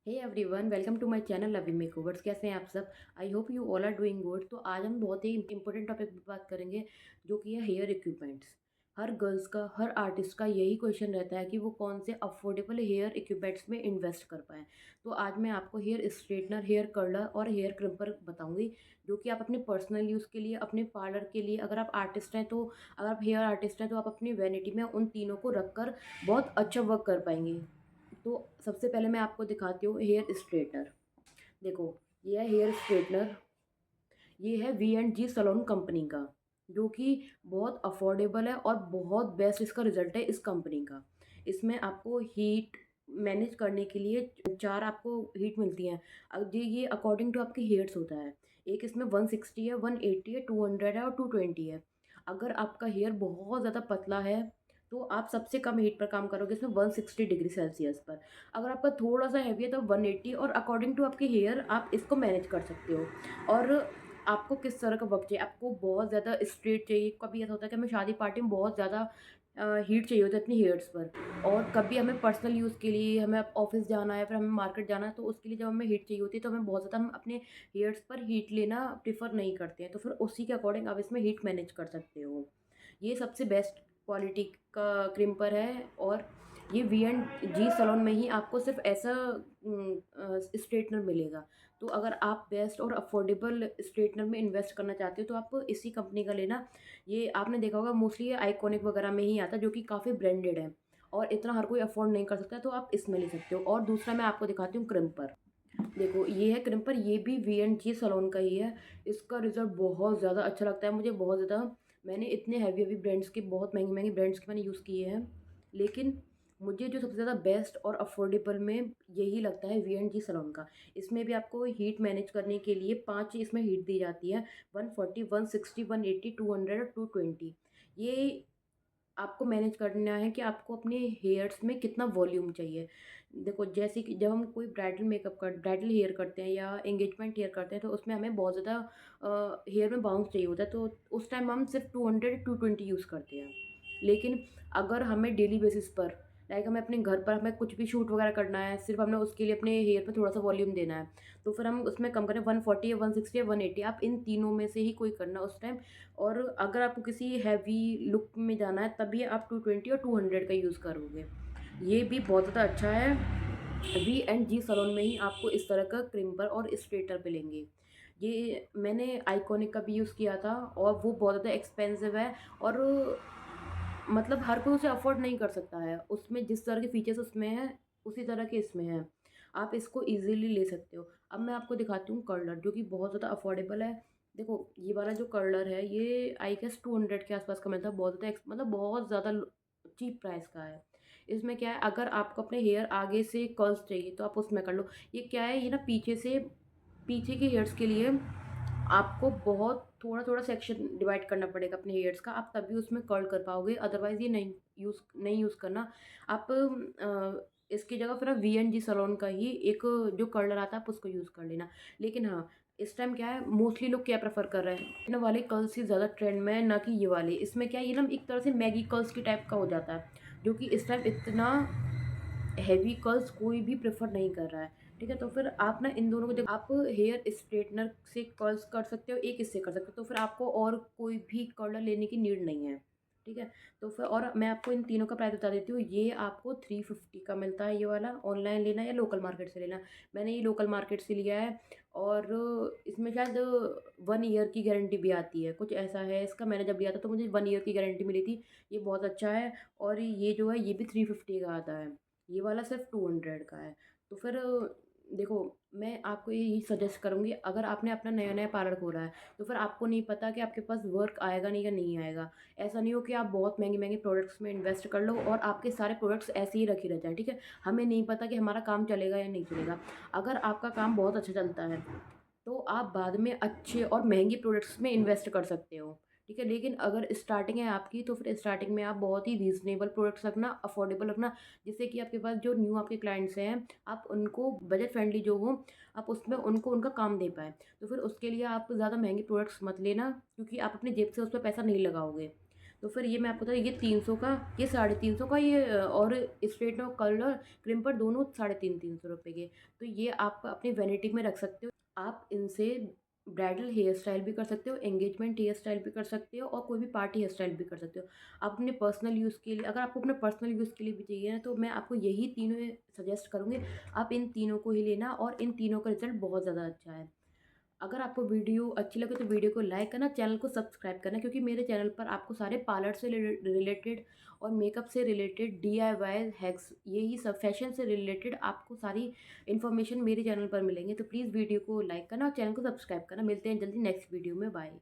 Hey everyone, welcome to my channel Lovi makeovers. कैसे हैं आप सब? I hope you all are doing good. तो आज हम बहुत ही इंपॉर्टेंट टॉपिक पर बात करेंगे, जो कि है हेयर इक्विपमेंट्स। हर गर्ल्स का, हर आर्टिस्ट का यही क्वेश्चन रहता है कि वो कौन से अफोर्डेबल हेयर इक्विपमेंट्स में इन्वेस्ट कर पाएँ। तो आज मैं आपको हेयर स्ट्रेटनर, हेयर कर्लर और हेयर क्रिम्पर बताऊंगी, जो कि आप अपने पर्सनल यूज़ के लिए, अपने पार्लर के लिए, अगर आप आर्टिस्ट हैं तो, अगर आप हेयर आर्टिस्ट हैं तो आप अपनी वैनिटी में उन तीनों को रखकर बहुत अच्छा वर्क कर पाएंगे। तो सबसे पहले मैं आपको दिखाती हूँ हेयर स्ट्रेटनर। देखो, ये है हेयर स्ट्रेटनर। ये है V and G salon company का, जो कि बहुत अफोर्डेबल है और बहुत बेस्ट इसका रिजल्ट है इस कंपनी का। इसमें आपको हीट मैनेज करने के लिए चार आपको हीट मिलती हैं। अब ये अकॉर्डिंग टू आपके हेयर्स होता है। एक इसमें 160 है, 180 है, 200 है और 220 है। अगर आपका हेयर बहुत ज़्यादा पतला है तो आप सबसे कम हीट पर काम करोगे, इसमें 160 डिग्री सेल्सियस पर। अगर आपका थोड़ा सा हैवी है तो 180, और अकॉर्डिंग टू आपके हेयर आप इसको मैनेज कर सकते हो। और आपको किस तरह का वर्क चाहिए? आपको बहुत ज़्यादा स्ट्रेट चाहिए? कभी ऐसा होता है कि हमें शादी पार्टी में बहुत ज़्यादा हीट चाहिए होती है अपनी हेयर्स पर, और कभी हमें पर्सनल यूज़ के लिए, हमें ऑफिस जाना है, फिर हमें मार्केट जाना है, तो उसके लिए जब हमें हीट चाहिए होती है तो हमें बहुत ज़्यादा, हम अपने हेयर्स पर हीट लेना प्रेफर नहीं करते हैं, तो फिर उसी के अकॉर्डिंग आप इसमें हीट मैनेज कर सकते हो। ये सबसे बेस्ट क्वालिटी का क्रिम्पर है। और ये वी एंड जी सलोन में ही आपको सिर्फ ऐसा स्ट्रेटनर मिलेगा। तो अगर आप बेस्ट और अफोर्डेबल स्ट्रेटनर में इन्वेस्ट करना चाहते हो तो आप इसी कंपनी का लेना। ये आपने देखा होगा, मोस्टली ये आइकॉनिक वगैरह में ही आता है, जो कि काफ़ी ब्रांडेड है और इतना हर कोई अफोर्ड नहीं कर सकता, तो आप इसमें ले सकते हो। और दूसरा मैं आपको दिखाती हूँ क्रिम्पर। देखो, ये है क्रिम्पर, ये भी वी एंड जी सलोन का ही है। इसका रिजल्ट बहुत ज़्यादा अच्छा लगता है मुझे, बहुत ज़्यादा। मैंने इतने हैवी हैवी ब्रांड्स के, बहुत महंगे महंगे ब्रांड्स के मैंने यूज़ किए हैं, लेकिन मुझे जो सबसे ज़्यादा बेस्ट और अफोर्डेबल में यही लगता है वी एंड जी सलोन का। इसमें भी आपको हीट मैनेज करने के लिए 5 इसमें हीट दी जाती है: 140, 160, 180, 200 और 220। ये आपको मैनेज करना है कि आपको अपने हेयर्स में कितना वॉल्यूम चाहिए। देखो, जैसे कि जब हम कोई ब्राइडल हेयर करते हैं या एंगेजमेंट हेयर करते हैं, तो उसमें हमें बहुत ज़्यादा हेयर में बाउंस चाहिए होता है, तो उस टाइम हम सिर्फ 200, 220 यूज़ करते हैं। लेकिन अगर हमें डेली बेसिस पर, लाइक हमें अपने घर पर हमें कुछ भी शूट वगैरह करना है, सिर्फ हमने उसके लिए अपने हेयर पे थोड़ा सा वॉल्यूम देना है, तो फिर हम उसमें कम करें 140 या 160 या 180, आप इन तीनों में से ही कोई करना उस टाइम। और अगर आपको किसी हैवी लुक में जाना है तभी आप 220 और 200 का यूज़ करोगे। ये भी बहुत ज़्यादा अच्छा है। वी एंड जी सलोन में ही आपको इस तरह का क्रिम्पर और स्ट्रेटर मिलेंगे। ये मैंने आइकॉनिक का भी यूज़ किया था, और वो बहुत ज़्यादा एक्सपेंसिव है। और मतलब हर कोई उसे अफोर्ड नहीं कर सकता है। उसमें जिस तरह के फीचर्स उसमें हैं, उसी तरह के इसमें हैं। आप इसको ईज़िली ले सकते हो। अब मैं आपको दिखाती हूँ कर्लर, जो कि बहुत ज़्यादा अफोर्डेबल है। देखो, ये वाला जो कर्लर है, ये आई गेस 200 के आसपास का मिलता है। बहुत ज़्यादा मतलब बहुत ज़्यादा चीप प्राइस का है। इसमें क्या है, अगर आपको अपने हेयर आगे से कर्ल्स चाहिए तो आप उसमें कर लो। ये क्या है, ये ना पीछे से, पीछे के हेयर्स के लिए आपको बहुत थोड़ा-थोड़ा सेक्शन डिवाइड करना पड़ेगा अपने हेयर्स का, आप तभी उसमें कर्ल कर पाओगे, अदरवाइज़ ये नहीं यूज़ करना। आप इसकी जगह फिर आप वी एंड जी सलोन का ही एक जो कर्लर आता है, आप उसको यूज़ कर लेना। लेकिन हाँ, इस टाइम क्या है, मोस्टली लोग क्या प्रेफ़र कर रहे हैं, इन वाले कर्ल्स ही ज़्यादा ट्रेंड में है, ना कि ये वाले। इसमें क्या है, ये ना एक तरह से मैगी कर्ल्स की टाइप का हो जाता है, जो कि इस टाइम इतना हेवी कर्ल्स कोई भी प्रेफर नहीं कर रहा है। ठीक है, तो फिर आप ना इन दोनों को जब आप हेयर स्ट्रेटनर से कर्ल्स कर सकते हो, एक इससे कर सकते हो, तो फिर आपको और कोई भी कर्लर लेने की नीड नहीं है। ठीक है, तो फिर और मैं आपको इन तीनों का प्राइस बता देती हूँ। ये आपको 350 का मिलता है, ये वाला। ऑनलाइन लेना या लोकल मार्केट से लेना, मैंने ये लोकल मार्केट से लिया है। और इसमें शायद 1 ईयर की गारंटी भी आती है, कुछ ऐसा है इसका। मैंने जब लिया था तो मुझे 1 ईयर की गारंटी मिली थी। ये बहुत अच्छा है। और ये जो है, ये भी 350 का आता है। ये वाला सिर्फ 200 का है। तो फिर देखो, मैं आपको यही सजेस्ट करूँगी, अगर आपने अपना नया नया पार्लर खोला है तो फिर आपको नहीं पता कि आपके पास वर्क आएगा नहीं या नहीं आएगा। ऐसा नहीं हो कि आप बहुत महंगे महंगे प्रोडक्ट्स में इन्वेस्ट कर लो और आपके सारे प्रोडक्ट्स ऐसे ही रखे रह जाए। ठीक है, हमें नहीं पता कि हमारा काम चलेगा या नहीं चलेगा। अगर आपका काम बहुत अच्छा चलता है तो आप बाद में अच्छे और महंगे प्रोडक्ट्स में इन्वेस्ट कर सकते हो। ठीक है, लेकिन अगर स्टार्टिंग है आपकी तो फिर स्टार्टिंग में आप बहुत ही रीज़नेबल प्रोडक्ट्स रखना, अफोर्डेबल रखना, जिससे कि आपके पास जो न्यू आपके क्लाइंट्स हैं, आप उनको बजट फ्रेंडली जो हो, आप उसमें उनको उनका काम दे पाएँ। तो फिर उसके लिए आप ज़्यादा महंगे प्रोडक्ट्स मत लेना, क्योंकि आप अपनी जेब से उस पे पैसा नहीं लगाओगे। तो फिर ये मैं आपको बता, ये 300 का, ये 350 का, ये और स्ट्रेट और कर्ल और क्रिम्पर दोनों 350 के। तो ये आप अपनी वैनिटी में रख सकते हो। आप इनसे ब्राइडल हेयर स्टाइल भी कर सकते हो, एंगेजमेंट हेयर स्टाइल भी कर सकते हो और कोई भी पार्टी हेयर स्टाइल भी कर सकते हो। आप अपने पर्सनल यूज़ के लिए, अगर आपको अपने पर्सनल यूज़ के लिए भी चाहिए ना, तो मैं आपको यही तीनों सजेस्ट करूँगी। आप इन तीनों को ही लेना और इन तीनों का रिजल्ट बहुत ज़्यादा अच्छा है। अगर आपको वीडियो अच्छी लगे तो वीडियो को लाइक करना, चैनल को सब्सक्राइब करना, क्योंकि मेरे चैनल पर आपको सारे पार्लर से रिलेटेड और मेकअप से रिलेटेड DIY हैक्स, यही सब फैशन से रिलेटेड आपको सारी इन्फॉर्मेशन मेरे चैनल पर मिलेंगे। तो प्लीज़ वीडियो को लाइक करना और चैनल को सब्सक्राइब करना। मिलते हैं जल्दी नेक्स्ट वीडियो में। बाय।